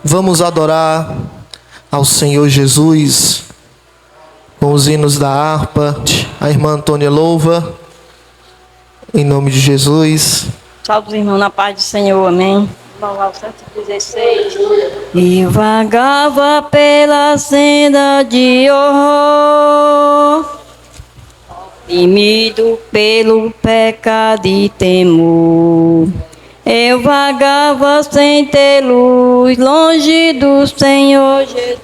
Vamos adorar ao Senhor Jesus com os hinos da harpa. A irmã Antônia louva, em nome de Jesus. Salve os irmãos na paz do Senhor, amém. Vamos lá, o 116. E vagava pela senda de horror, oprimido pelo pecado e temor. Eu vagava sem ter luz, longe do Senhor Jesus.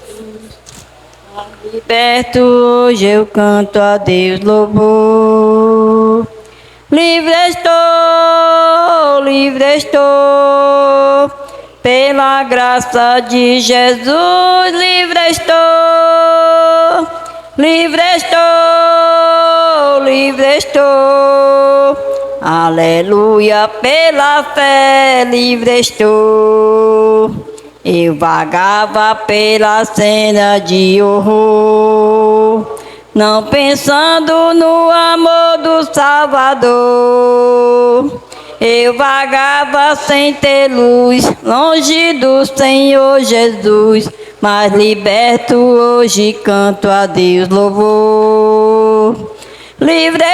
Liberto hoje eu canto a Deus louvor. Livre estou, pela graça de Jesus. Livre estou, livre estou. Aleluia, pela fé, livre estou. Eu vagava pela cena de horror, não pensando no amor do Salvador. Eu vagava sem ter luz, longe do Senhor Jesus, mas liberto hoje canto a Deus louvor. Livre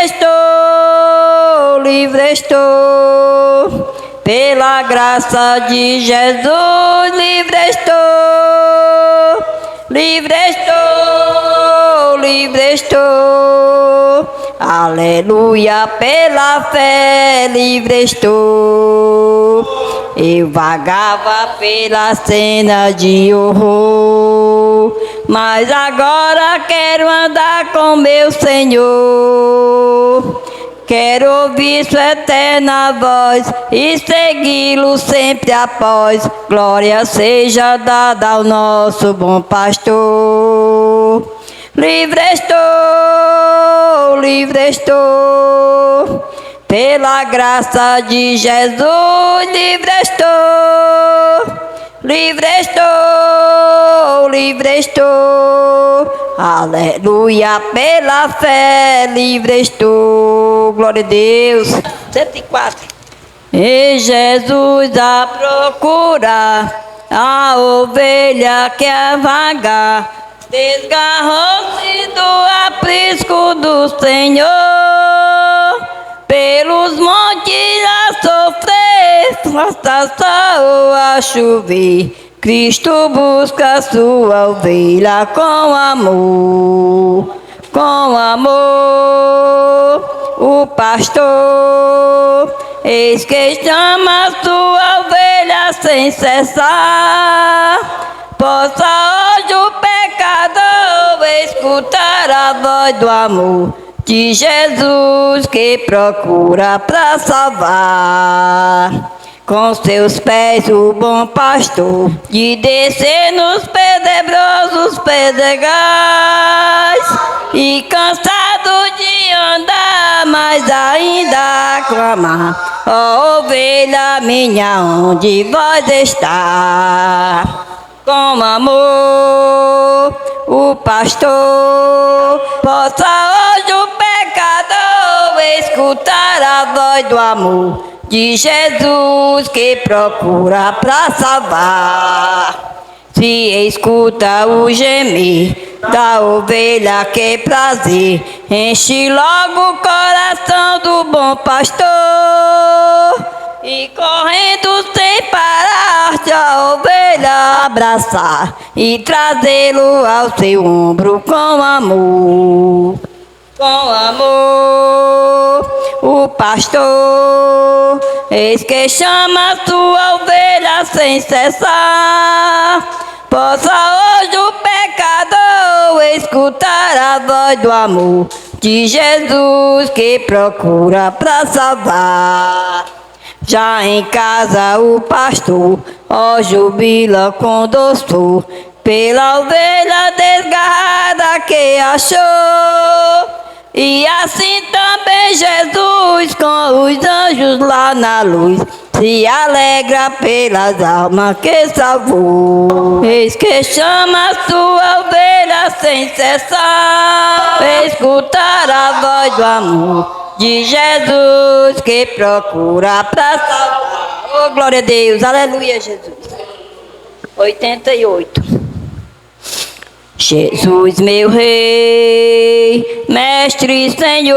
estou, pela graça de Jesus. Livre estou. Aleluia, pela fé, livre estou. Eu vagava pela cena de horror, mas agora quero andar com meu Senhor. Quero ouvir sua eterna voz e segui-lo sempre após. Glória seja dada ao nosso bom pastor. Livre estou, pela graça de Jesus. Livre estou. Aleluia, pela fé, livre estou. Glória a Deus. 104. E Jesus a procurar a ovelha que é vagar, desgarrou-se do aprisco do Senhor, pelos montes a sofrer, florestas a chover. Cristo busca sua ovelha com amor, o pastor, eis que chama sua ovelha sem cessar. Possa hoje o pecador escutar a voz do amor de Jesus que procura pra salvar. Com seus pés o bom pastor de descer nos tenebrosos pedregais, e cansado de andar, mas ainda clamar: ó ovelha minha, onde vós está? Com amor, o pastor, possa hoje o pecador escutar a voz do amor de Jesus que procura pra salvar. Se escuta o gemer da ovelha, que prazer enche logo o coração do bom pastor, e correndo sem parar a ovelha abraçar e trazê-lo ao seu ombro com amor. O pastor, eis que chama sua ovelha sem cessar. Possa hoje o pecador escutar a voz do amor de Jesus que procura pra salvar. Já em casa o pastor, ó, jubila com doçor pela ovelha desgarrada que achou. E assim também Jesus com os anjos lá na luz se alegra pelas almas que salvou. Eis que chama sua ovelha sem cessar, escutar a voz do amor de Jesus que procura pra salvar. Oh, glória a Deus, aleluia, Jesus. 88. Jesus, meu Rei, Mestre, Senhor,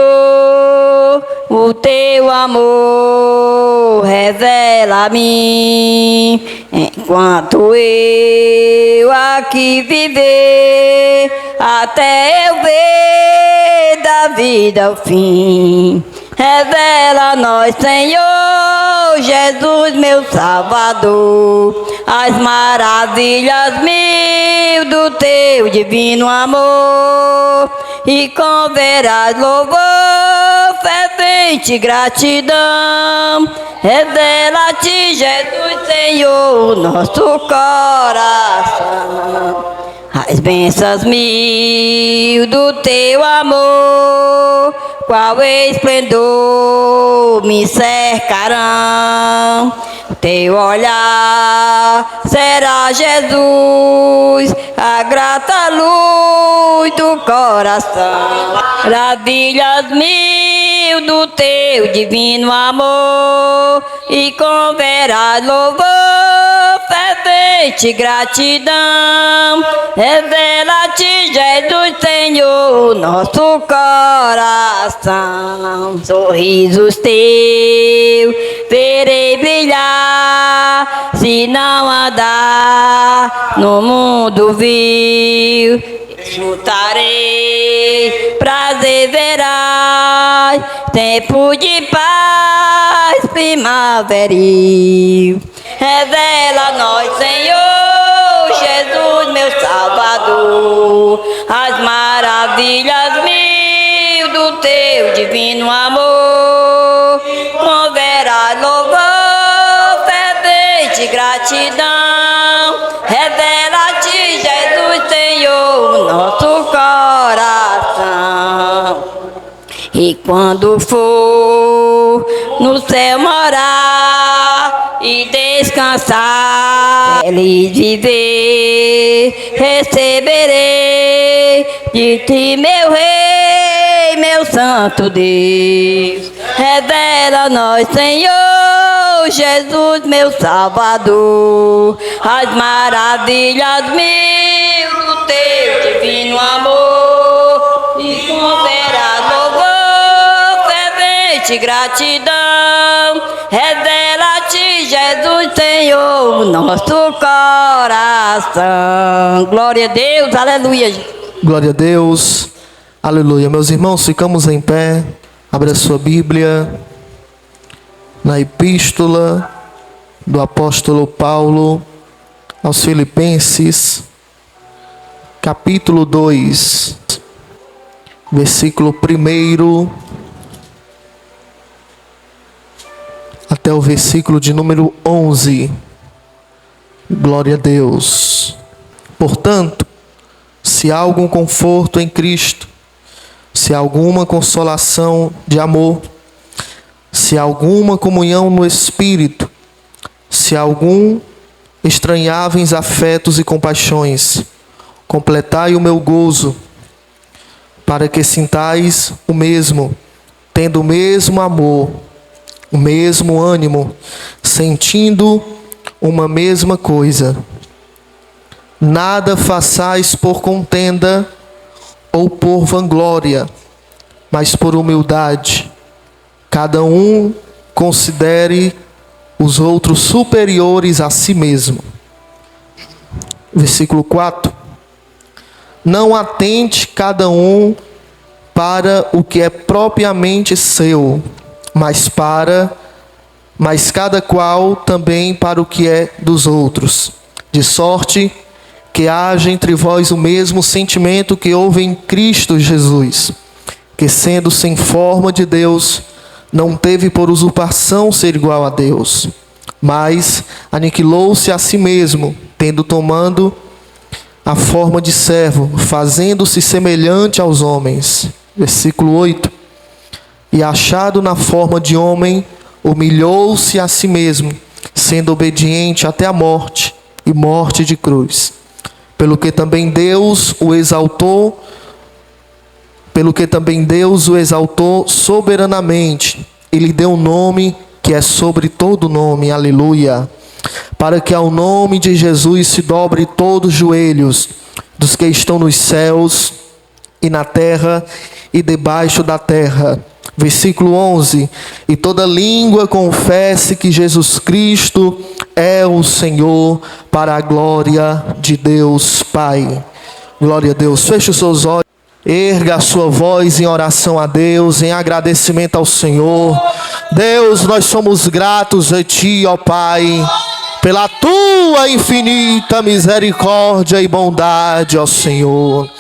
o teu amor revela a mim, enquanto eu aqui viver, até eu ver da vida o fim. Revela a nós, Senhor, Jesus, meu Salvador, as maravilhas mil do teu divino amor, e com veraz louvor, fervente gratidão, revela-te, Jesus, Senhor, nosso coração. As bênçãos mil do teu amor, qual esplendor me cercarão. Teu olhar será, Jesus, a grata luz do coração. Maravilhas mil do teu divino amor, e com veraz louvor, fervente gratidão, revela-te, Jesus, Senhor, nosso coração. Sorrisos teus verei brilhar, se não andar no mundo vil, escutarei prazer verás, tempo de paz primaveril. Revela a nós, Senhor, Jesus, meu Salvador, as maravilhas mil do teu divino amor, com veraz louvor, fervente gratidão, revela-te, Jesus, Senhor, nosso coração. E quando for no céu morar e descansar, feliz viver, receberei de ti, meu Rei, meu Santo Deus. Revela a nós, Senhor, Jesus, meu Salvador, as maravilhas mil do teu divino amor, e com veraz louvor, fervente gratidão, revela-te, Jesus, Senhor, nosso coração. Glória a Deus, aleluia. Glória a Deus, aleluia. Meus irmãos, ficamos em pé. Abra sua Bíblia na epístola do apóstolo Paulo aos Filipenses, capítulo 2, versículo 1 até o versículo de número 11. Glória a Deus. Portanto, se há algum conforto em Cristo, se há alguma consolação de amor, se há alguma comunhão no Espírito, se há algum estranháveis afetos e compaixões, completai o meu gozo, para que sintais o mesmo, tendo o mesmo amor, o mesmo ânimo, sentindo uma mesma coisa. Nada façais por contenda ou por vanglória, mas por humildade. Cada um considere os outros superiores a si mesmo. Versículo 4. Não atente cada um para o que é propriamente seu, mas cada qual também para o que é dos outros. De sorte que haja entre vós o mesmo sentimento que houve em Cristo Jesus, que sendo sem forma de Deus, não teve por usurpação ser igual a Deus, mas aniquilou-se a si mesmo, tendo tomado a forma de servo, fazendo-se semelhante aos homens. Versículo 8. E achado na forma de homem, humilhou-se a si mesmo, sendo obediente até a morte, e morte de cruz. Pelo que também Deus o exaltou soberanamente, e lhe deu um nome que é sobre todo nome. Aleluia. para que ao nome de Jesus se dobre todos os joelhos dos que estão nos céus e na terra e debaixo da terra. Versículo 11: e toda língua confesse que Jesus Cristo é o Senhor, para a glória de Deus Pai. Glória a Deus. Feche os seus olhos, erga a sua voz em oração a Deus, em agradecimento ao Senhor. Deus, nós somos gratos a Ti, ó Pai, pela Tua infinita misericórdia e bondade, ó Senhor.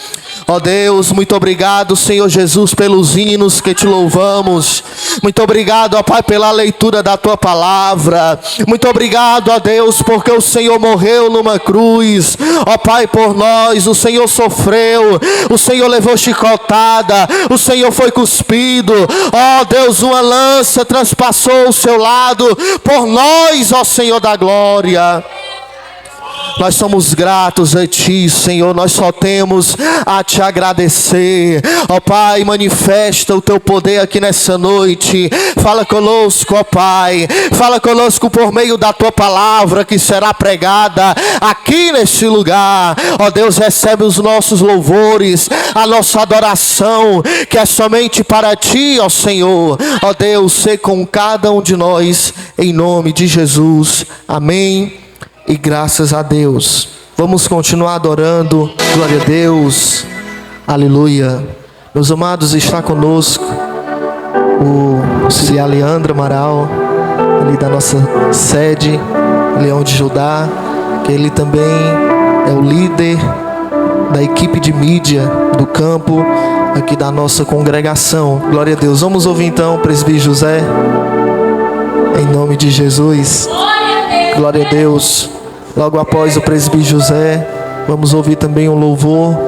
Ó Deus, muito obrigado, Senhor Jesus, pelos hinos que Te louvamos. Muito obrigado, ó Pai, pela leitura da Tua palavra. Muito obrigado, ó Deus, porque o Senhor morreu numa cruz, ó Pai, por nós. O Senhor sofreu, o Senhor levou chicotada, o Senhor foi cuspido. Ó Deus, uma lança transpassou o seu lado por nós, ó Senhor da glória. Nós somos gratos a Ti, Senhor. Nós só temos a Te agradecer. Ó Pai, manifesta o Teu poder aqui nessa noite. Fala conosco, ó Pai. Fala conosco por meio da Tua palavra que será pregada aqui neste lugar. Ó Deus, recebe os nossos louvores, a nossa adoração, que é somente para Ti, ó Senhor. Ó Deus, sê com cada um de nós, em nome de Jesus. Amém. E graças a Deus. Vamos continuar adorando. Glória a Deus. Aleluia. Meus amados, está conosco o auxiliar Leandro Amaral, ali da nossa sede, Leão de Judá, que ele também é o líder da equipe de mídia do campo aqui da nossa congregação. Glória a Deus. Vamos ouvir então o presbítero José, em nome de Jesus. Glória a Deus. Logo após o presbítero José, vamos ouvir também um louvor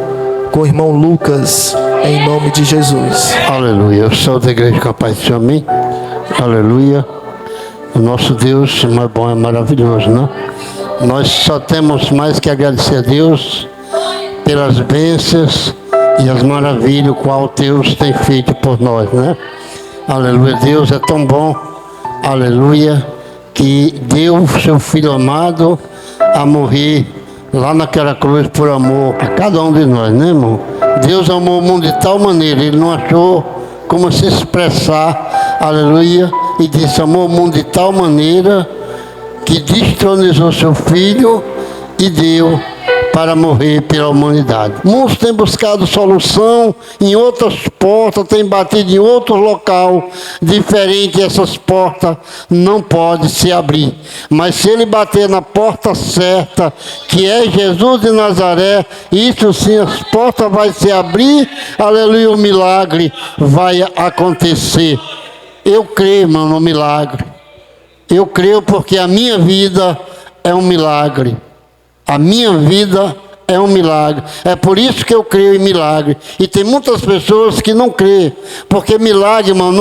com o irmão Lucas, em nome de Jesus. Aleluia. Eu sou da igreja Capaz de Amém. Aleluia. O nosso Deus é bom, é maravilhoso, não? Nós só temos mais que agradecer a Deus pelas bênçãos e as maravilhas que o Deus tem feito por nós, né? Aleluia. Deus é tão bom. Aleluia. Que deu o seu Filho amado a morrer lá naquela cruz por amor a cada um de nós, né, irmão? Deus amou o mundo de tal maneira, Ele não achou como se expressar, aleluia, e disse: amou o mundo de tal maneira que destronizou seu Filho e deu para morrer pela humanidade. Muitos têm buscado solução em outras portas, têm batido em outro local diferente. Essas portas não podem se abrir. Mas se ele bater na porta certa, que é Jesus de Nazaré, isso sim, as portas vão se abrir. Aleluia, o milagre vai acontecer. Eu creio, irmão, no milagre. Eu creio porque a minha vida é um milagre. A minha vida é um milagre. É por isso que eu creio em milagre. E tem muitas pessoas que não creem. Porque milagre, irmão,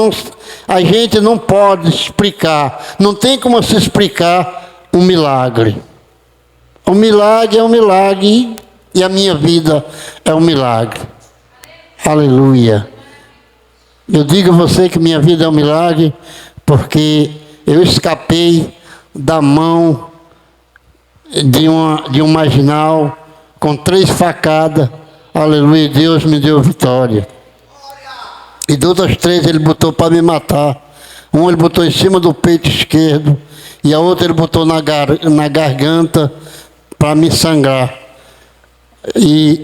a gente não pode explicar. Não tem como se explicar um milagre. O milagre é um milagre. E a minha vida é um milagre. Aleluia. Eu digo a você que minha vida é um milagre. Porque eu escapei da mão de um marginal com 3 facadas. Aleluia, Deus me deu vitória. E de outras 3 ele botou para me matar. Um ele botou em cima do peito esquerdo e a outra ele botou na garganta para me sangrar.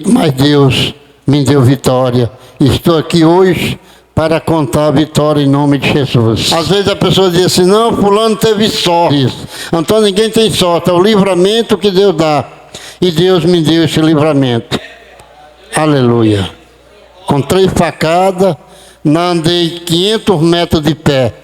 Mas Deus me deu vitória. Estou aqui hoje para contar a vitória em nome de Jesus. Às vezes a pessoa diz assim: não, fulano teve sorte. Então ninguém tem sorte, é o livramento que Deus dá. E Deus me deu esse livramento. Aleluia. Com 3 facadas, andei 500 metros de pé.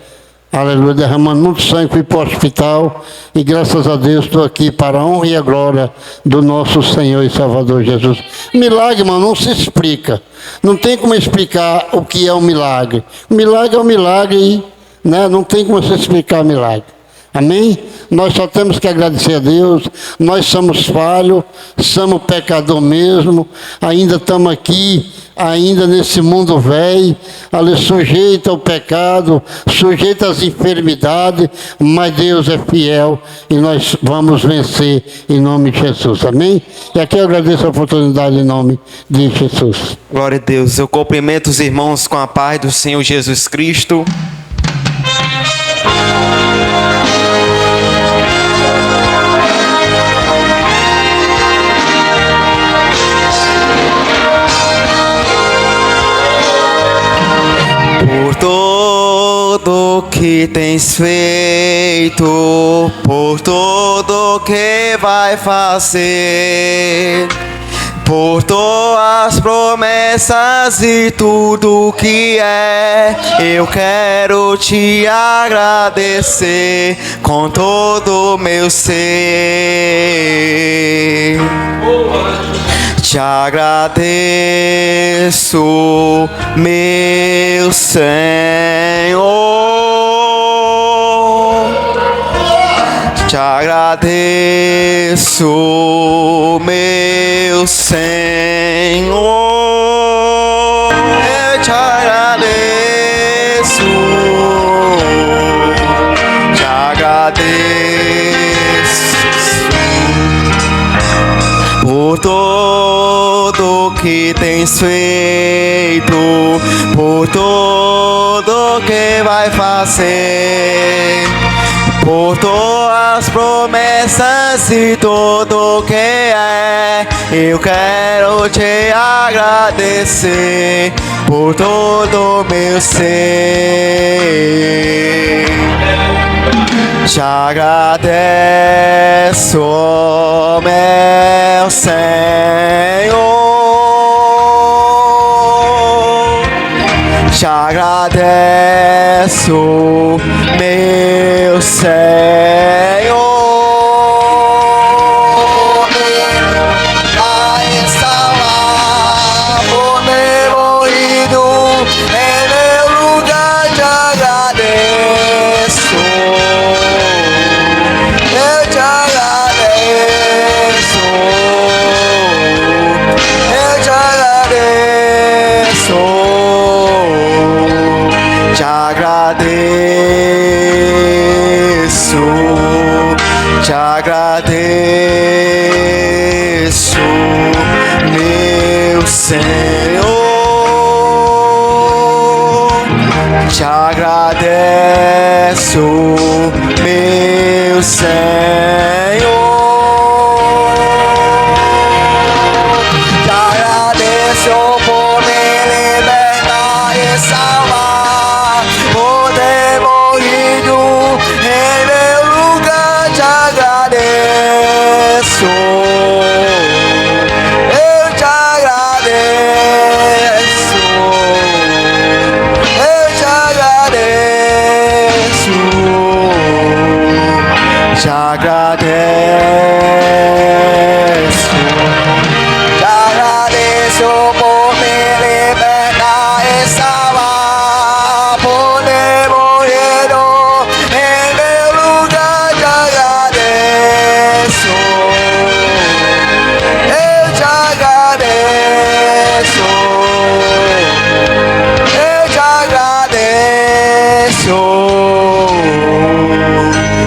Aleluia, derramando muito sangue, fui para o hospital. E graças a Deus estou aqui para a honra e a glória do nosso Senhor e Salvador Jesus. Milagre, irmão, não se explica. Não tem como explicar o que é um milagre. O milagre é um milagre, né? Não tem como se explicar milagre. Amém? Nós só temos que agradecer a Deus. Nós somos falhos, somos pecador mesmo. Ainda estamos aqui, ainda nesse mundo velho, ali sujeito ao pecado, sujeito às enfermidades, mas Deus é fiel e nós vamos vencer em nome de Jesus. Amém? E aqui eu agradeço a oportunidade em nome de Jesus. Glória a Deus. Eu cumprimento os irmãos com a paz do Senhor Jesus Cristo. Por tudo que tens feito, por tudo que vai fazer, por tuas promessas e tudo que é, eu quero te agradecer com todo o meu ser. Te agradeço, meu Senhor. Te agradeço, meu Senhor. Eu te agradeço. Te agradeço por tudo que tens feito, por tudo que vai fazer, por tuas promessas e tudo que é, eu quero te agradecer por todo o meu ser. Te agradeço, meu Senhor. Te agradeço, meu Senhor. Te agradeço, meu Senhor. Te agradeço, meu Senhor. Te agradeço por me libertar e salvar, por ter morrido em meu lugar. Te agradeço, eu te agradeço, eu te agradeço, te agradeço, te agradeço por me libertar e salvar, por ter morrido em meu lugar. Te agradeço, eu te agradeço, eu te agradeço,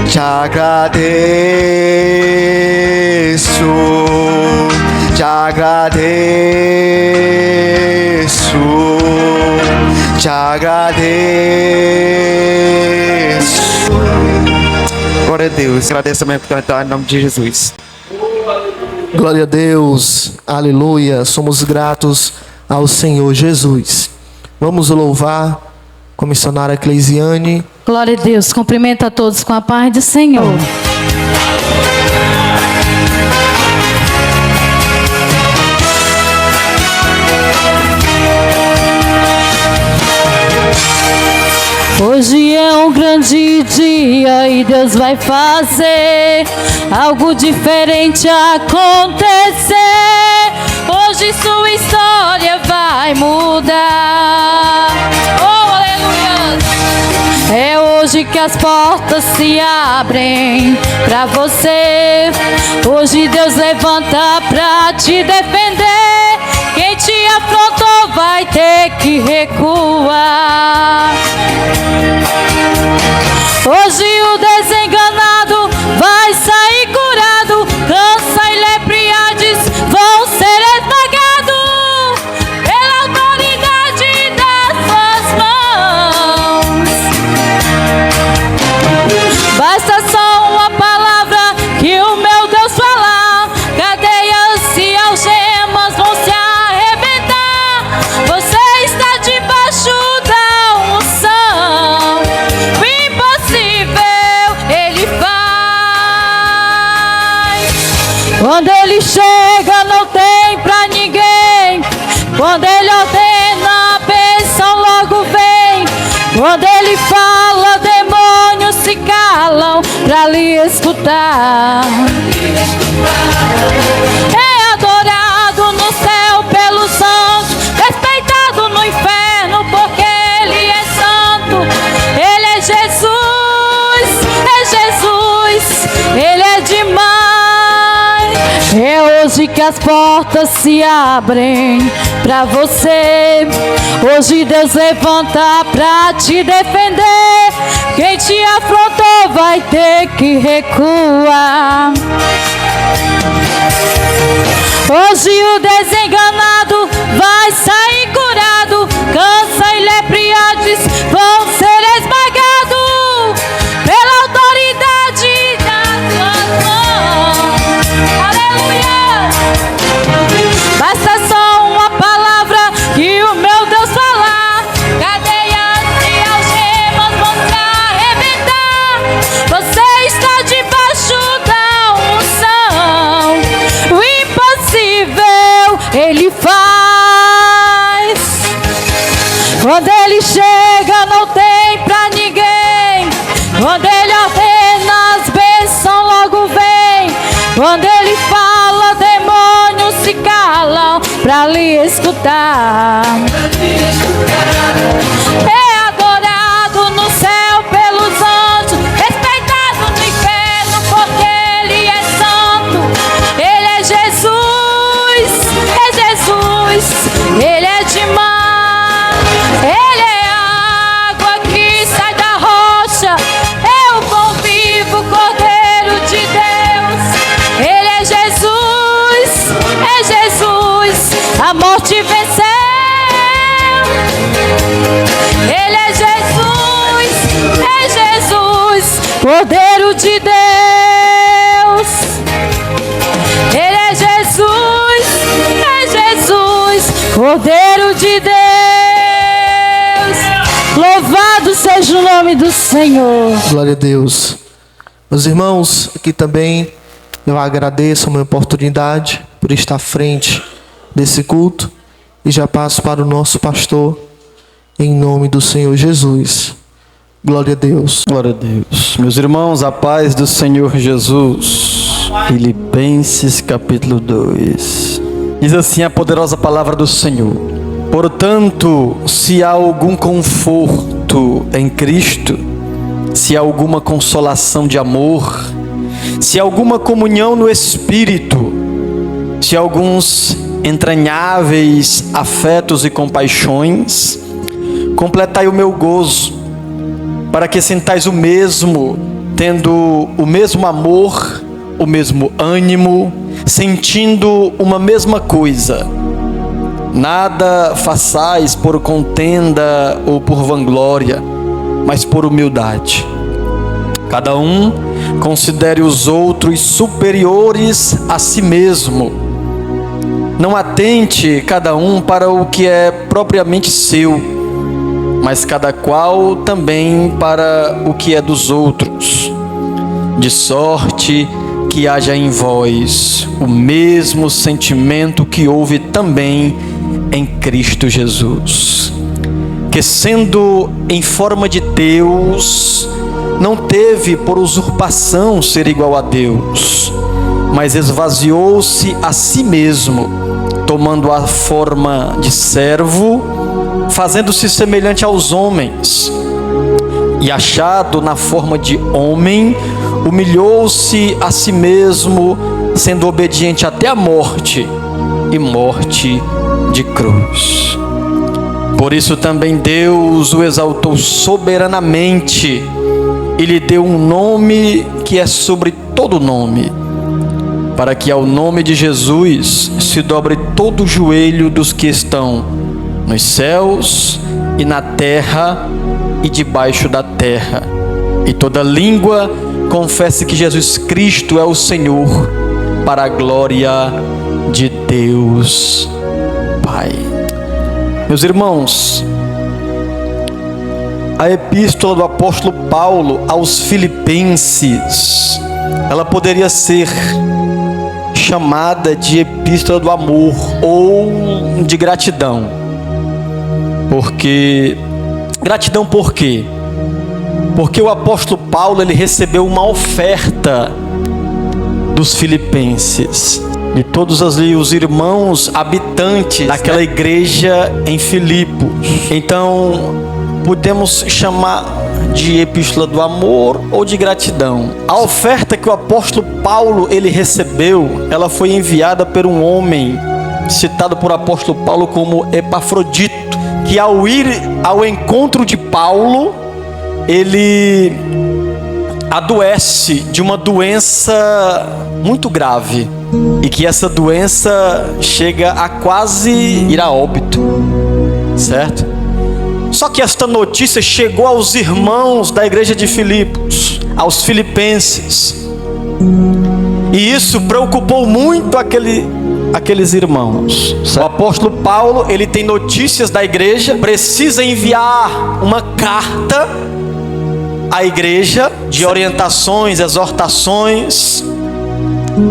te agradeço, te agradeço, te agradeço. Glória a Deus. Agradeço também por cantar em nome de Jesus. Glória a Deus, aleluia, somos gratos ao Senhor Jesus. Vamos louvar com a missionária Cleisiane. Glória a Deus, cumprimento a todos com a paz do Senhor. Hoje é um grande dia e Deus vai fazer algo diferente acontecer. Hoje sua história vai mudar. Oh, aleluia! É hoje que a as portas se abrem pra você. Hoje Deus levanta pra te defender. Quem te afrontou vai ter que recuar. Hoje o desenganado vai sair curado. Câncer e leprosos vão ser esmagados pela autoridade das suas mãos. Basta só uma palavra que o meu Deus falar. Cadeias e algemas vão se arrebentar. Você está debaixo da unção. O impossível Ele faz. Quando Ele chega não tem pra ninguém. Quando Ele ordena a bênção logo vem. Quando Ele fala demônios se calam pra lhe escutar. É adorado no céu pelos santos, respeitado no inferno porque Ele é santo. Ele é Jesus, Ele é demais. É hoje que as portas se abrem pra você. Hoje Deus levanta pra te defender. Quem te afrontou vai ter que recuar. Hoje o desenganado vai sair curado. Câncer e leprosos vão ser esmagados pela autoridade das suas mãos. Aleluia! Basta só uma palavra que o meu Deus falar. Cadeias e algemas vão se arrebentar. Você está debaixo da unção. O impossível Ele faz. Quando Ele chega não tem pra ninguém. Quando Ele ordena as bênçãos logo vem. Quando Ele fala demônios se calam pra lhe escutar. É adorado no céu pelos anjos, respeitado no inferno porque Ele é santo. Ele é Jesus, Ele é demais. Ele é a água que sai da rocha. É o pão vivo, Cordeiro de Deus. Ele é Jesus, a morte venceu. Ele é Jesus, Cordeiro de Deus. Ele é Jesus, Cordeiro de Deus. Louvado seja o nome do Senhor. Glória a Deus. Meus irmãos, aqui também eu agradeço a minha oportunidade por estar à frente desse culto e já passo para o nosso pastor em nome do Senhor Jesus. Glória a Deus. Glória a Deus. Meus irmãos, a paz do Senhor Jesus. Filipenses capítulo 2. Diz assim a poderosa palavra do Senhor: portanto, se há algum conforto em Cristo, se há alguma consolação de amor, se há alguma comunhão no Espírito, se há alguns entranháveis afetos e compaixões, completai o meu gozo, para que sintais o mesmo, tendo o mesmo amor, o mesmo ânimo, sentindo uma mesma coisa. Nada façais por contenda ou por vanglória, mas por humildade. Cada um considere os outros superiores a si mesmo. Não atente cada um para o que é propriamente seu, mas cada qual também para o que é dos outros. De sorte que haja em vós o mesmo sentimento que houve também em Cristo Jesus, que sendo em forma de Deus, não teve por usurpação ser igual a Deus, mas esvaziou-se a si mesmo, tomando a forma de servo, fazendo-se semelhante aos homens, e achado na forma de homem, humilhou-se a si mesmo, sendo obediente até a morte, e morte de cruz. Por isso também Deus o exaltou soberanamente e lhe deu um nome que é sobre todo nome, para que ao nome de Jesus se dobre todo o joelho dos que estão nos céus e na terra e debaixo da terra, e toda língua confesse que Jesus Cristo é o Senhor, para a glória de Deus Pai. Meus irmãos, a epístola do apóstolo Paulo aos Filipenses, ela poderia ser chamada de epístola do amor ou de gratidão. Gratidão por quê? Porque o apóstolo Paulo, ele recebeu uma oferta dos filipenses, de todos ali os irmãos habitantes daquela igreja em Filipos. Então, podemos chamar de epístola do amor ou de gratidão. A oferta que o apóstolo Paulo ele recebeu, ela foi enviada por um homem citado por apóstolo Paulo como Epafrodito, que ao ir ao encontro de Paulo, ele adoece de uma doença muito grave, e que essa doença chega a quase ir a óbito, certo? Só que esta notícia chegou aos irmãos da igreja de Filipos, aos filipenses, e isso preocupou muito aqueles irmãos. O apóstolo Paulo, ele tem notícias da igreja, precisa enviar uma carta à igreja de orientações, exortações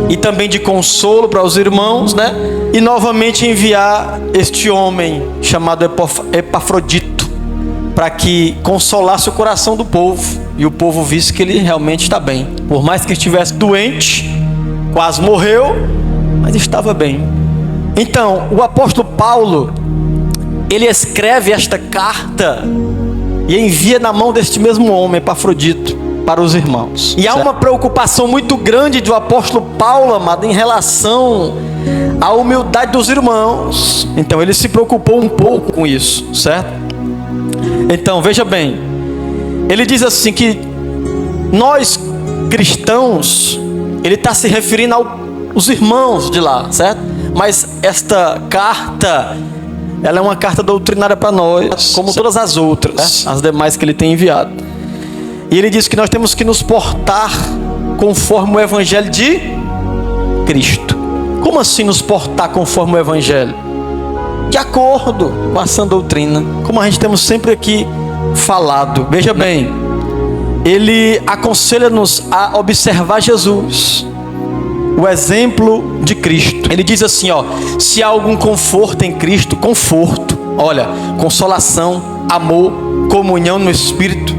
e também de consolo para os irmãos, né? E novamente enviar este homem chamado Epafrodito, para que consolasse o coração do povo, e o povo visse que ele realmente está bem. Por mais que estivesse doente, quase morreu, mas estava bem. Então, o apóstolo Paulo, ele escreve esta carta e envia na mão deste mesmo homem, Epafrodito, para os irmãos. E há uma preocupação muito grande do apóstolo Paulo, amado, em relação à humildade dos irmãos. Então, ele se preocupou um pouco com isso, certo? Então, veja bem, ele diz assim que nós cristãos, ele está se referindo aos irmãos de lá, certo? Mas esta carta, ela é uma carta doutrinária para nós, como todas as outras, as demais que ele tem enviado. E ele diz que nós temos que nos portar conforme o evangelho de Cristo. Como assim nos portar conforme o evangelho? De acordo com a sã doutrina, como a gente temos sempre aqui falado. Veja bem, ele aconselha-nos a observar Jesus, o exemplo de Cristo. Ele diz assim, ó: se há algum conforto em Cristo, conforto, olha, consolação, amor, comunhão no Espírito,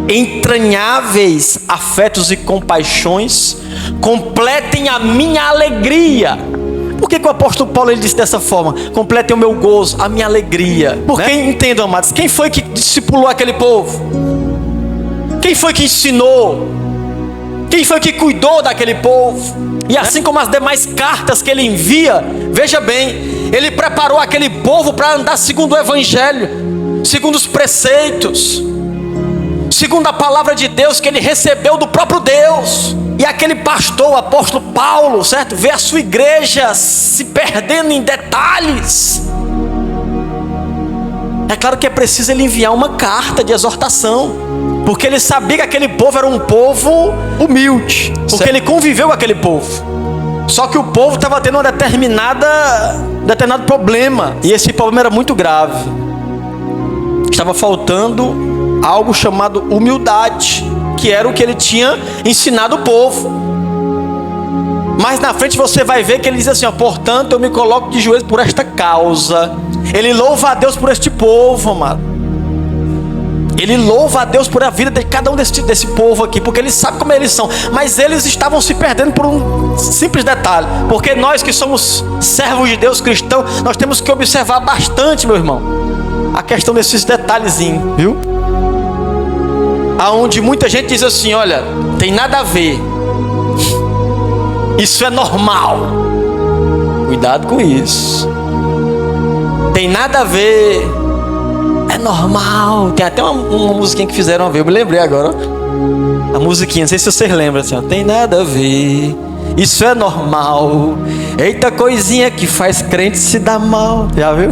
entranháveis afetos e compaixões, completem a minha alegria. Por que o apóstolo Paulo ele disse dessa forma? Completem o meu gozo, a minha alegria. Porque, entendam, amados, quem foi que discipulou aquele povo? Quem foi que ensinou? Quem foi que cuidou daquele povo? E assim como as demais cartas que ele envia, veja bem, ele preparou aquele povo para andar segundo o evangelho, segundo os preceitos, segundo a palavra de Deus que ele recebeu do próprio Deus. E aquele pastor, o apóstolo Paulo, certo? Vê a sua igreja se perdendo em detalhes. É claro que é preciso ele enviar uma carta de exortação, porque ele sabia que aquele povo era um povo humilde, porque ele conviveu com aquele povo. Só que o povo estava tendo um determinado problema, e esse problema era muito grave. Estava faltando algo chamado humildade, que era o que ele tinha ensinado o povo. Mas na frente você vai ver que ele diz assim, ó: portanto eu me coloco de joelhos por esta causa. Ele louva a Deus por este povo, amado. Ele louva a Deus por a vida de cada um desse povo aqui, porque ele sabe como eles são. Mas eles estavam se perdendo por um simples detalhe. Porque nós que somos servos de Deus, cristãos, nós temos que observar bastante, meu irmão, a questão desses detalhezinhos, viu? aonde muita gente diz assim, olha, tem nada a ver. Isso é normal. Cuidado com isso. Tem nada a ver. É normal. Tem até uma musiquinha que fizeram uma vez, eu me lembrei agora, ó. A musiquinha, não sei se vocês lembram assim, ó. Tem nada a ver. Isso é normal. Eita coisinha que faz crente se dar mal. Já viu?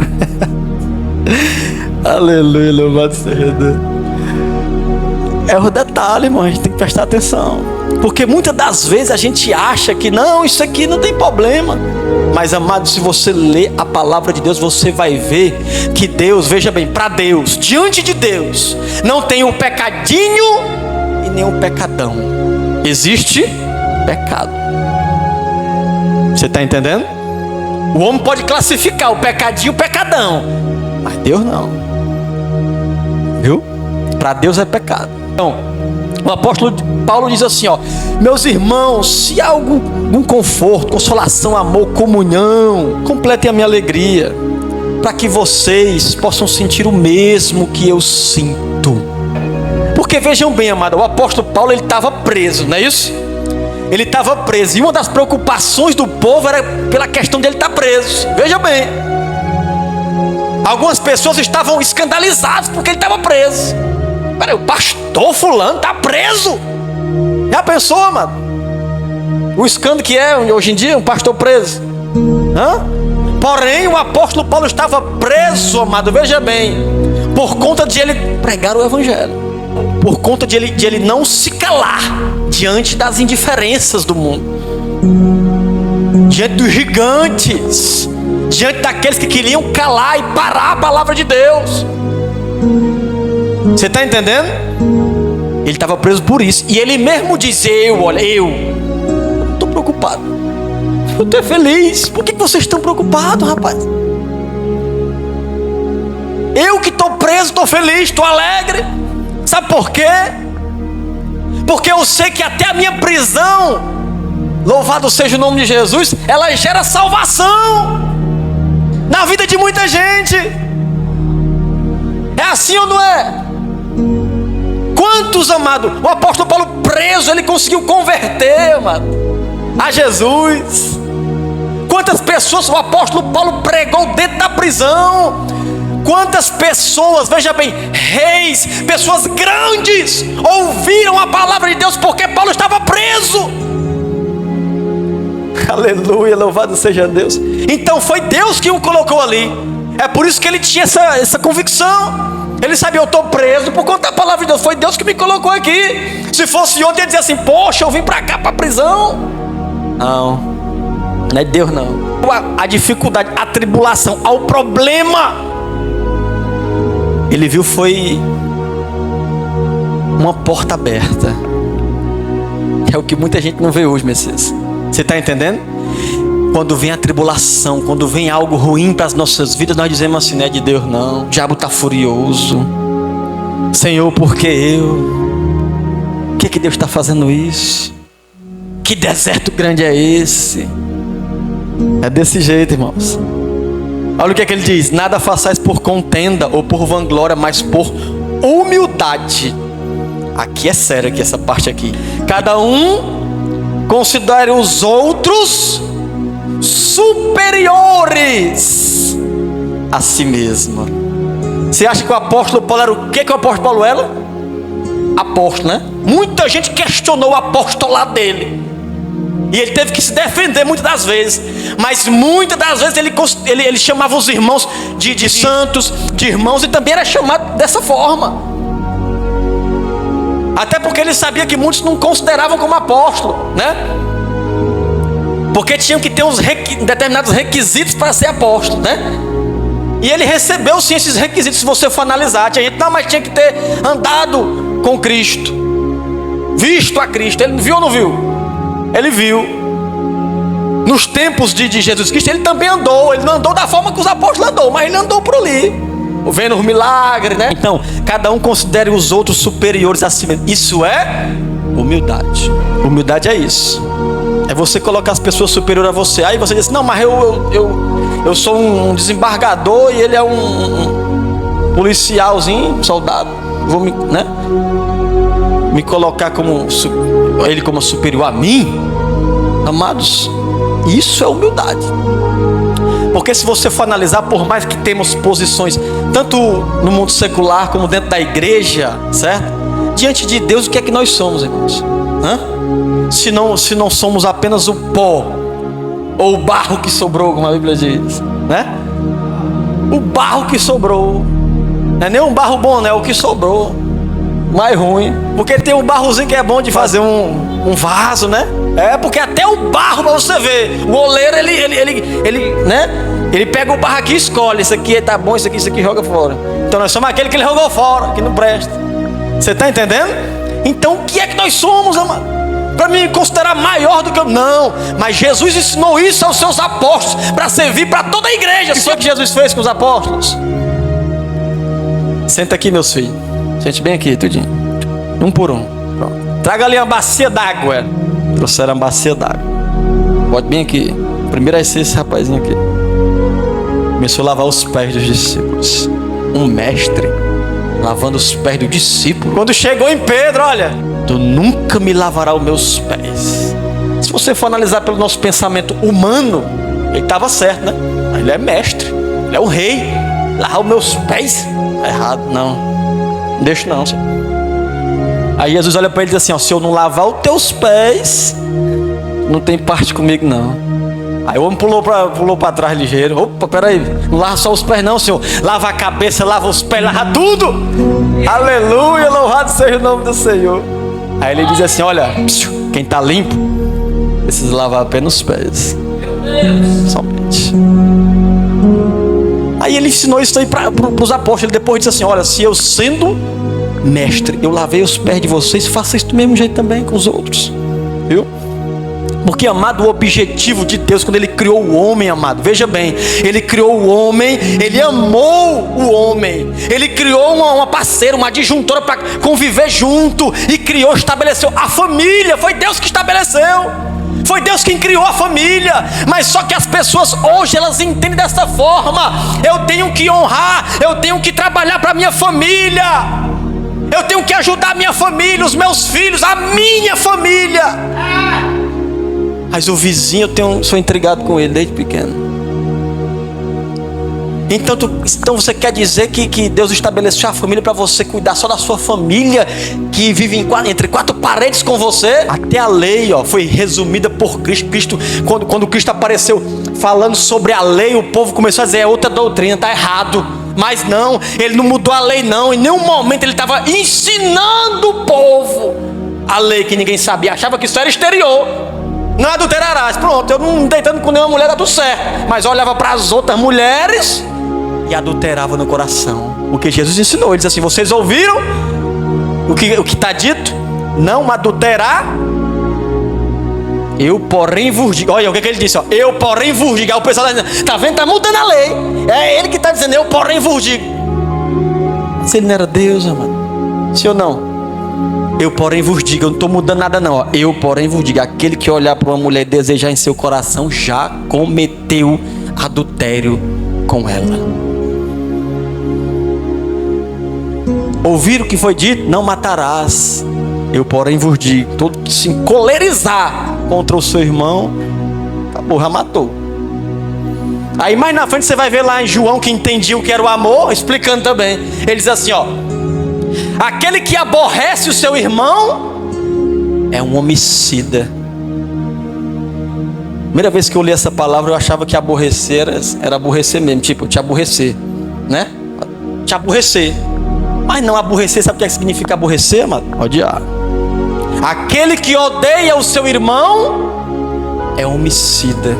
Aleluia, louvado seja Deus. É o detalhe, irmão, a gente tem que prestar atenção. Porque muitas das vezes a gente acha que não, isso aqui não tem problema. Mas, amado, se você ler a palavra de Deus, você vai ver que Deus, veja bem, para Deus, diante de Deus, não tem um pecadinho e nem um pecadão. Existe pecado. Você está entendendo? O homem pode classificar o pecadinho e o pecadão, mas Deus não. Viu? Para Deus é pecado. Então, o apóstolo Paulo diz assim, ó: meus irmãos, se há algum conforto, consolação, amor, comunhão, completem a minha alegria, para que vocês possam sentir o mesmo que eu sinto. Porque vejam bem, amado, o apóstolo Paulo, ele estava preso, não é isso? Ele estava preso, e uma das preocupações do povo era pela questão de ele estar preso. Veja bem, algumas pessoas estavam escandalizadas porque ele estava preso. Peraí, o pastor fulano está preso. Já pensou, mano? O escândalo que é hoje em dia, um pastor preso. Porém, o apóstolo Paulo estava preso, amado, veja bem, por conta de ele pregar o evangelho, por conta de ele não se calar diante das indiferenças do mundo, diante dos gigantes, diante daqueles que queriam calar e parar a palavra de Deus. Você está entendendo? Ele estava preso por isso. E ele mesmo diz, eu não estou preocupado, eu estou feliz. Por que vocês estão preocupados, rapaz? Eu que estou preso, estou feliz, estou alegre. Sabe por quê? Porque eu sei que até a minha prisão, louvado seja o nome de Jesus, ela gera salvação na vida de muita gente. É assim ou não é? Quantos, amado, o apóstolo Paulo preso, ele conseguiu converter, amado, a Jesus. Quantas pessoas o apóstolo Paulo pregou dentro da prisão. Quantas pessoas, veja bem, reis, pessoas grandes, ouviram a palavra de Deus porque Paulo estava preso. Aleluia, louvado seja Deus. Então foi Deus que o colocou ali. É por isso que ele tinha essa convicção. Ele sabia, eu estou preso por conta da palavra de Deus. Foi Deus que me colocou aqui. Se fosse outro, ia dizer assim, poxa, eu vim para cá, para a prisão. Não é Deus não. A dificuldade, a tribulação, ao problema, ele viu foi uma porta aberta. É o que muita gente não vê hoje, Messias. Você está entendendo? Quando vem a tribulação, quando vem algo ruim para as nossas vidas, nós dizemos assim, não é de Deus não. O diabo está furioso. Senhor, por que eu? Por que Deus está fazendo isso? Que deserto grande é esse? É desse jeito, irmãos. Olha o que ele diz: nada façais por contenda ou por vanglória, mas por humildade. Aqui é sério, aqui, essa parte aqui. Cada um considere os outros superiores a si mesmo. Você acha que o apóstolo Paulo era o que o apóstolo Paulo era? Apóstolo, né? Muita gente questionou o apostolado dele. E ele teve que se defender muitas das vezes. Mas muitas das vezes ele chamava os irmãos de santos, de irmãos, e também era chamado dessa forma. Até porque ele sabia que muitos não consideravam como apóstolo, né? Porque tinham que ter determinados requisitos para ser apóstolo, né? E ele recebeu sim esses requisitos. Se você for analisar, tinha gente, não, mas tinha que ter andado com Cristo, visto a Cristo. Ele viu ou não viu? Ele viu. Nos tempos de Jesus Cristo, ele também andou. Ele não andou da forma que os apóstolos andou, mas ele andou por ali, vendo os milagres, né? Então, cada um considere os outros superiores a si mesmo. Isso é humildade. Humildade é isso. É você colocar as pessoas superiores a você. Aí você diz, não, mas eu sou um desembargador e ele é um policialzinho, soldado. Né? me colocar como ele como superior a mim, amados, isso é humildade. Porque se você for analisar, por mais que temos posições tanto no mundo secular como dentro da igreja, certo? Diante de Deus, o que é que nós somos, irmãos? Se não somos apenas o pó ou o barro que sobrou, como a Bíblia diz, né? O barro que sobrou, não é nem um barro bom, né? O que sobrou, mais ruim. Porque tem um barrozinho que é bom de fazer um vaso, né? Porque até o barro, pra você ver, o oleiro, ele, né? Ele pega o barro aqui e escolhe, isso aqui tá bom, isso aqui joga fora. Então nós somos aquele que ele jogou fora, que não presta. Você tá entendendo? Então o que é que nós somos, amado? Para me considerar maior do que eu? Não, mas Jesus ensinou isso aos seus apóstolos, para servir para toda a igreja. Só que Jesus fez com os apóstolos. Senta aqui, meus filhos. Sente bem aqui, tudinho. Um por um. Pronto. Traga ali uma bacia d'água. Trouxeram uma bacia d'água. Bote bem aqui. Primeiro é esse rapazinho aqui. Começou a lavar os pés dos discípulos. Um mestre lavando os pés do discípulo. Quando chegou em Pedro, olha, tu nunca me lavarás os meus pés. Se você for analisar pelo nosso pensamento humano, ele estava certo, né? Ele é mestre, ele é o rei. Lavar os meus pés? É errado, não. Não deixa não, senhor. Aí Jesus olha para ele e diz assim, ó, se eu não lavar os teus pés, não tem parte comigo não. Aí o homem pulou para trás ligeiro. Opa, peraí, não lava só os pés não, senhor. Lava a cabeça, lava os pés, lava tudo. Aleluia, louvado seja o nome do Senhor. Aí ele diz assim, olha, quem está limpo precisa lavar apenas os pés. Somente. Aí ele ensinou isso aí para os apóstolos. Ele depois disse assim, olha, se eu sendo mestre, eu lavei os pés de vocês, faça isso do mesmo jeito também com os outros. Viu? Porque, amado, o objetivo de Deus, quando Ele criou o homem, amado, veja bem, Ele criou o homem, Ele amou o homem, Ele criou uma parceira, uma adjuntora para conviver junto, e criou, estabeleceu a família. Foi Deus que estabeleceu, foi Deus quem criou a família. Mas só que as pessoas hoje, elas entendem dessa forma: eu tenho que honrar, eu tenho que trabalhar para a minha família, eu tenho que ajudar a minha família, os meus filhos, a minha família. Mas o vizinho, sou intrigado com ele desde pequeno. Então você quer dizer que Deus estabeleceu a família para você cuidar só da sua família, que vive entre quatro paredes com você? Até a lei, ó, foi resumida por Cristo. Quando Cristo apareceu falando sobre a lei, o povo começou a dizer, é outra doutrina, está errado. Mas não, ele não mudou a lei não. Em nenhum momento ele estava ensinando o povo a lei que ninguém sabia, achava que isso era exterior. Não adulterarás, pronto, eu não deitando com nenhuma mulher, dá tudo certo. Mas olhava para as outras mulheres e adulterava no coração. O que Jesus ensinou, ele disse assim, vocês ouviram o que está dito? Não adulterar. Eu porém vos digo. Olha o que ele disse, ó, eu porém vos digo. Aí o pessoal está dizendo, tá vendo, está mudando a lei. É ele que está dizendo, eu porém vos digo. Se ele não era Deus, amado, sim ou não? Eu porém vos digo, eu não estou mudando nada não, ó. Eu porém vos digo, aquele que olhar para uma mulher e desejar em seu coração, já cometeu adultério com ela. Ouviram o que foi dito? Não matarás. Eu porém vos digo, todo que se encolerizar contra o seu irmão, acabou, já matou. Aí mais na frente você vai ver lá em João, que entendia o que era o amor, explicando também. Ele diz assim, ó, aquele que aborrece o seu irmão é um homicida. Primeira vez que eu li essa palavra, eu achava que aborrecer era aborrecer mesmo, tipo, te aborrecer, né? Te aborrecer. Mas não, aborrecer, sabe o que significa aborrecer, mano? Odiar. Aquele que odeia o seu irmão é homicida.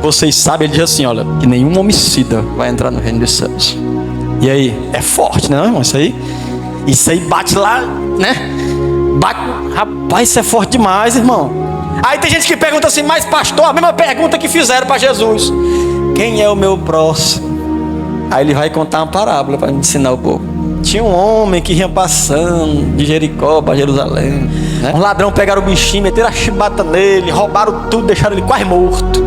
Vocês sabem, ele diz assim, olha, que nenhum homicida vai entrar no reino dos céus. E aí, é forte, né, irmão? Isso aí bate lá, né? Bate, rapaz, isso é forte demais, irmão. Aí tem gente que pergunta assim, mas pastor, a mesma pergunta que fizeram para Jesus: quem é o meu próximo? Aí ele vai contar uma parábola para ensinar o povo. Tinha um homem que ia passando de Jericó para Jerusalém, né? Um ladrão pegaram o bichinho, meteram a chibata nele, roubaram tudo, deixaram ele quase morto.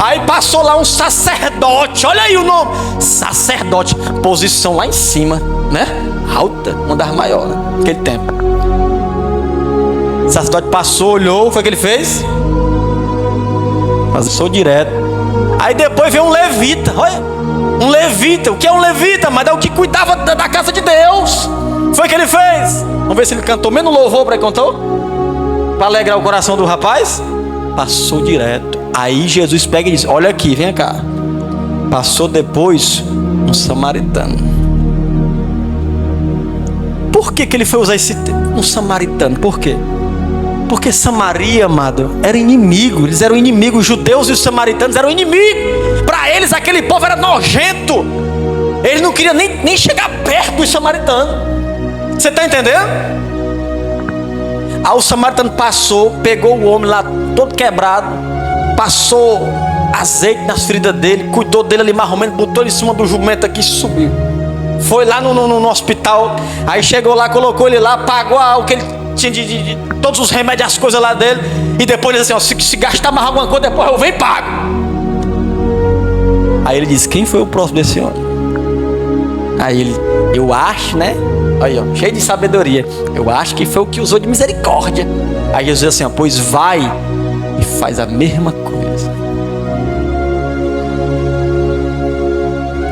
Aí passou lá um sacerdote, olha aí o nome, sacerdote, posição lá em cima, né? alta, uma das maiores naquele tempo. O sacerdote passou, olhou, foi o que ele fez? Passou direto. Aí depois veio um levita, olha, um levita. O que é um levita? Mas é o que cuidava da casa de Deus. Foi o que ele fez? Vamos ver se ele cantou menos louvor para ele cantou? Para alegrar o coração do rapaz? Passou direto. Aí Jesus pega e diz: olha aqui, vem cá. Passou depois um samaritano. Por que ele foi usar esse termo? Um samaritano, por quê? Porque Samaria, amado, era inimigo. Eles eram inimigos, os judeus e os samaritanos eram inimigos. Para eles aquele povo era nojento. Eles não queriam nem chegar perto dos samaritanos. Você está entendendo? Aí o samaritano passou, pegou o homem lá todo quebrado, passou azeite nas feridas dele, cuidou dele ali mais ou menos, botou ele em cima do jumento aqui e subiu. Foi lá no hospital, aí chegou lá, colocou ele lá, pagou o que ele tinha de todos os remédios, as coisas lá dele, e depois ele disse assim: ó, se gastar mais alguma coisa, depois eu venho e pago. Aí ele disse: quem foi o próximo desse homem? Aí ele: eu acho, né? Aí, ó, cheio de sabedoria, eu acho que foi o que usou de misericórdia. Aí Jesus disse assim: ó, pois vai e faz a mesma coisa.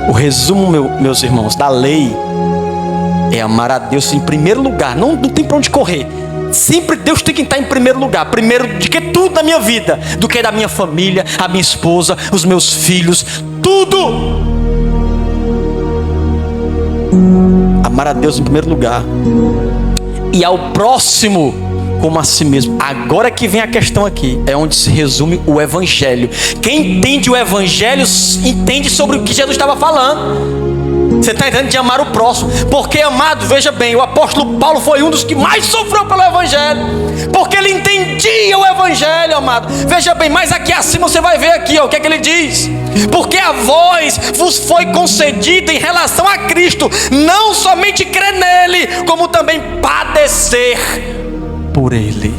O resumo, meus irmãos, da lei é amar a Deus em primeiro lugar. Não tem para onde correr. Sempre Deus tem que estar em primeiro lugar. Primeiro de que tudo na minha vida, do que da minha família, a minha esposa, os meus filhos, tudo. Amar a Deus em primeiro lugar e ao próximo como a si mesmo. Agora que vem a questão aqui, é onde se resume o Evangelho. Quem entende o Evangelho entende sobre o que Jesus estava falando. Você está entendendo? De amar o próximo. Porque, amado, veja bem, o apóstolo Paulo foi um dos que mais sofreu pelo Evangelho, porque ele entendia o Evangelho, amado. Veja bem, mais aqui acima você vai ver aqui, ó, o que é que ele diz: porque a vós vos foi concedida em relação a Cristo, não somente crer nele, como também padecer por ele.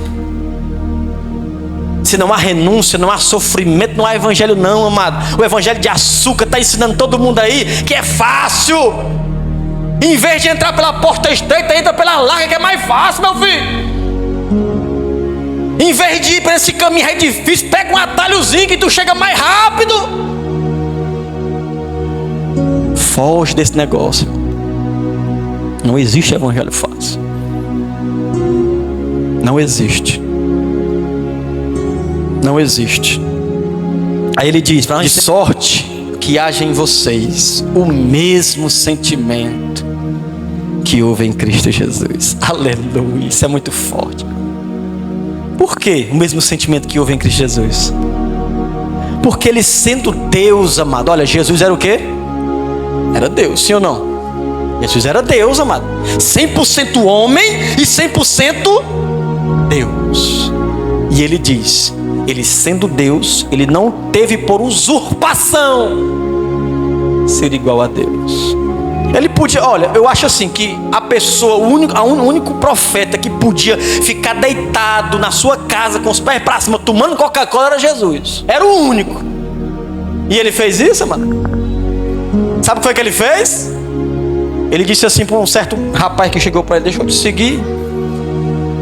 Se não há renúncia, não há sofrimento, não há evangelho não, amado. O evangelho de açúcar está ensinando todo mundo aí que é fácil. Em vez de entrar pela porta estreita, entra pela larga, que é mais fácil, meu filho. Em vez de ir para esse caminho aí difícil, pega um atalhozinho que tu chega mais rápido. Foge desse negócio. Não existe evangelho fácil. Não existe. Não existe. Aí ele diz: de sorte que haja em vocês o mesmo sentimento que houve em Cristo Jesus. Aleluia, isso é muito forte. Por que o mesmo sentimento que houve em Cristo Jesus? Porque ele sendo Deus, amado. Olha, Jesus era o quê? Era Deus, sim ou não? Jesus era Deus, amado. 100% homem e 100% Deus. E ele diz: ele sendo Deus, ele não teve por usurpação ser igual a Deus. Ele podia, olha, eu acho assim que a pessoa, o único profeta que podia ficar deitado na sua casa com os pés para cima tomando Coca-Cola era Jesus. Era o único. E ele fez isso, mano. Sabe o que foi que ele fez? Ele disse assim para um certo rapaz que chegou para ele: deixa eu te seguir.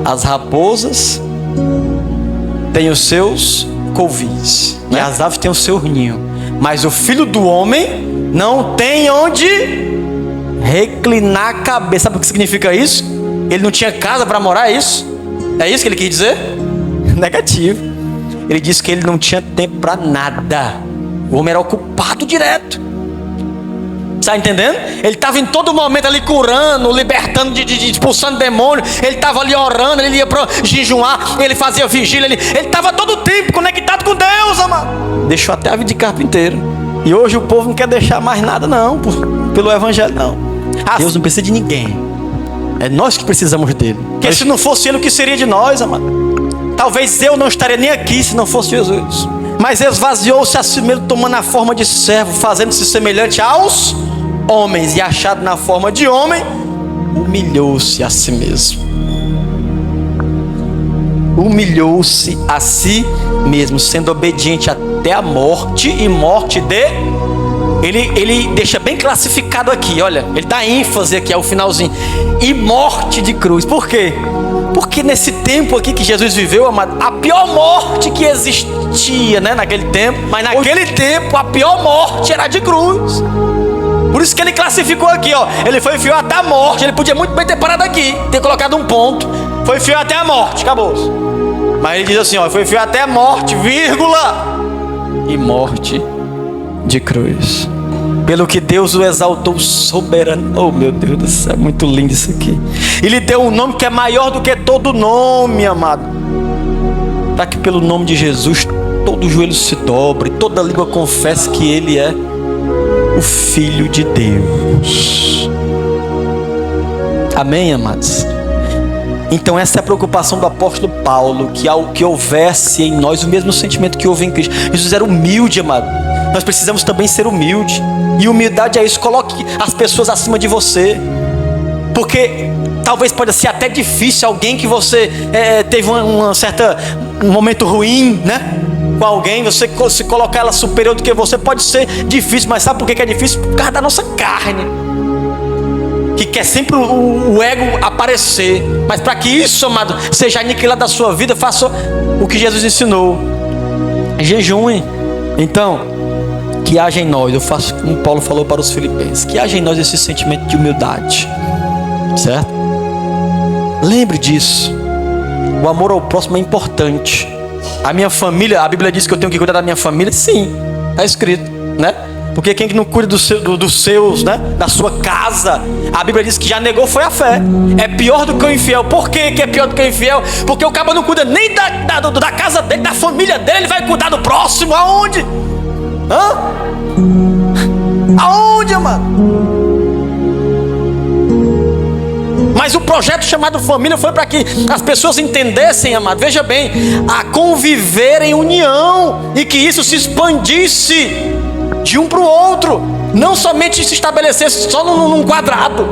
As raposas têm os seus covis, né? E as aves têm o seu ninho, mas o filho do homem não tem onde reclinar a cabeça. Sabe o que significa isso? Ele não tinha casa para morar, é isso? É isso que ele quis dizer? Negativo. Ele disse que ele não tinha tempo para nada. O homem era ocupado direto. Está entendendo? Ele estava em todo momento ali curando, libertando, expulsando demônio. Ele estava ali orando, ele ia para jejuar, ele fazia vigília. Ele estava todo o tempo conectado com Deus, amado. Deixou até a vida de carpinteiro. E hoje o povo não quer deixar mais nada não, pelo evangelho não. Deus não precisa de ninguém. É nós que precisamos dele. Porque se não fosse ele, o que seria de nós, amado? Talvez eu não estaria nem aqui se não fosse Jesus. Mas esvaziou-se a si mesmo, tomando a forma de servo, fazendo-se semelhante aos homens, e achado na forma de homem, humilhou-se a si mesmo. Humilhou-se a si mesmo, sendo obediente até a morte, e morte de ele deixa bem classificado aqui, olha, ele dá ênfase aqui ao finalzinho, e morte de cruz. Por quê? Porque nesse tempo aqui que Jesus viveu, amado, a pior morte que existia, né, naquele tempo, mas naquele tempo a pior morte era de cruz. Por isso que ele classificou aqui, ó, ele foi fiel até a morte. Ele podia muito bem ter parado aqui, ter colocado um ponto, foi fiel até a morte, acabou. Mas ele diz assim, ó, foi fiel até a morte, vírgula, e morte de cruz. Pelo que Deus o exaltou soberano. Oh, meu Deus do céu, é muito lindo isso aqui. Ele deu um nome que é maior do que todo nome, amado, para que pelo nome de Jesus todo joelho se dobre, toda língua confesse que Ele é o Filho de Deus. Amém, amados? Então essa é a preocupação do apóstolo Paulo, que houvesse em nós o mesmo sentimento que houve em Cristo. Jesus era humilde, amado. Nós precisamos também ser humilde. E humildade é isso, coloque as pessoas acima de você. Porque talvez pode ser até difícil alguém que você teve um momento ruim, né? Com alguém, você se colocar ela superior do que você, pode ser difícil. Mas sabe por que é difícil? Por causa da nossa carne, que quer sempre o ego aparecer. Mas para que isso, amado, seja aniquilado da sua vida, faça o que Jesus ensinou: jejuem. Então, que haja em nós, eu faço como Paulo falou para os filipenses, que haja em nós esse sentimento de humildade, certo? Lembre disso. O amor ao próximo é importante. A minha família, a Bíblia diz que eu tenho que cuidar da minha família. Sim, está escrito, né? Porque quem não cuida dos seus, né? Da sua casa, a Bíblia diz que já negou foi a fé. É pior do que o infiel. Por que é pior do que o infiel? Porque o cabo não cuida nem da casa dele, da família dele. Ele vai cuidar do próximo. Aonde? Aonde, amado? Mas o projeto chamado família foi para que as pessoas entendessem, amado, veja bem, a conviver em união, e que isso se expandisse de um para o outro, não somente se estabelecesse só num quadrado.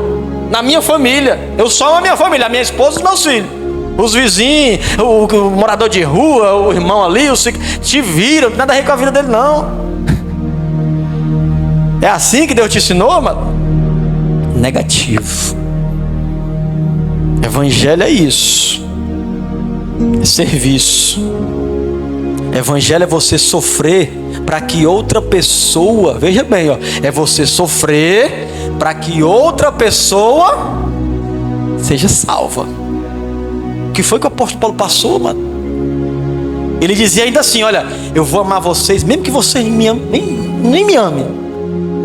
Na minha família, eu só amo a minha família, a minha esposa e os meus filhos. Os vizinhos, o morador de rua, o irmão ali, te viram, nada a ver com a vida dele, não. É assim que Deus te ensinou, mano? Negativo. Evangelho é isso. É serviço. Evangelho é você sofrer para que outra pessoa, veja bem, ó, é você sofrer para que outra pessoa seja salva. O que foi que o apóstolo Paulo passou, mano? Ele dizia ainda assim: olha, eu vou amar vocês, mesmo que vocês me amem, nem me amem,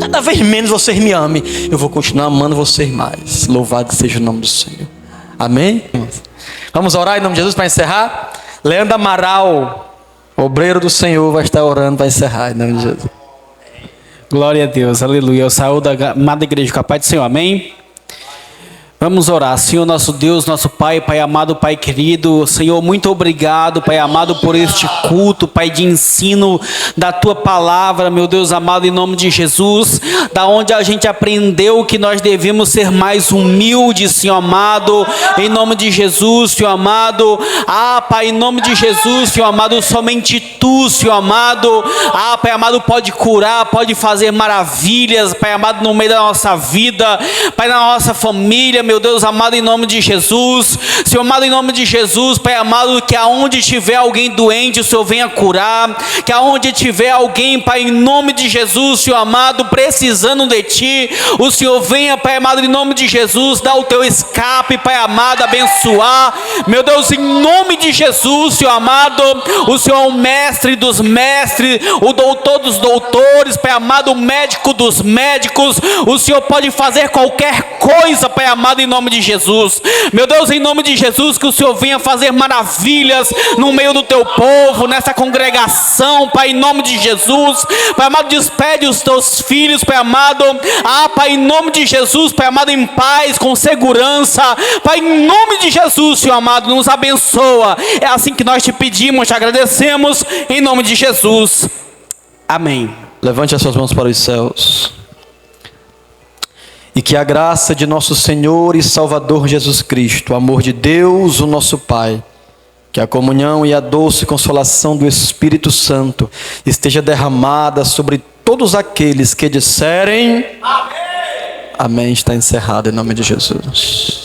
cada vez menos vocês me amem, eu vou continuar amando vocês mais. Louvado seja o nome do Senhor. Amém? Vamos orar em nome de Jesus para encerrar. Leandro Amaral, obreiro do Senhor, vai estar orando para encerrar em nome de Jesus. Glória a Deus, aleluia. Eu saúdo a amada igreja com a paz do Senhor, amém? Vamos orar. Senhor nosso Deus, nosso Pai, Pai amado, Pai querido, Senhor, muito obrigado, Pai amado, por este culto, Pai, de ensino da Tua palavra, meu Deus amado, em nome de Jesus, da onde a gente aprendeu que nós devemos ser mais humildes, Senhor amado, em nome de Jesus, Senhor amado. Pai, em nome de Jesus, Senhor amado, somente Tu, Senhor amado, Pai amado, pode curar, pode fazer maravilhas, Pai amado, no meio da nossa vida, Pai, na nossa família, meu Deus amado, em nome de Jesus, Senhor amado, em nome de Jesus, Pai amado, que aonde tiver alguém doente, o Senhor venha curar, que aonde tiver alguém, Pai, em nome de Jesus, Senhor amado, precisando de Ti, o Senhor venha, Pai amado, em nome de Jesus, dar o Teu escape, Pai amado, abençoar, meu Deus, em nome de Jesus, Senhor amado, o Senhor é o mestre dos mestres, o doutor dos doutores, Pai amado, o médico dos médicos, o Senhor pode fazer qualquer coisa, Pai amado, em nome de Jesus, meu Deus, em nome de Jesus, que o Senhor venha fazer maravilhas no meio do Teu povo, nessa congregação, Pai, em nome de Jesus, Pai amado, despede os Teus filhos, Pai amado, Pai, em nome de Jesus, Pai amado, em paz, com segurança, Pai, em nome de Jesus, Senhor amado, nos abençoa, é assim que nós Te pedimos, Te agradecemos, em nome de Jesus, amém. Levante as suas mãos para os céus. E que a graça de nosso Senhor e Salvador Jesus Cristo, o amor de Deus, o nosso Pai, que a comunhão e a doce consolação do Espírito Santo esteja derramada sobre Todos aqueles que disserem amém, está encerrado em nome de Jesus.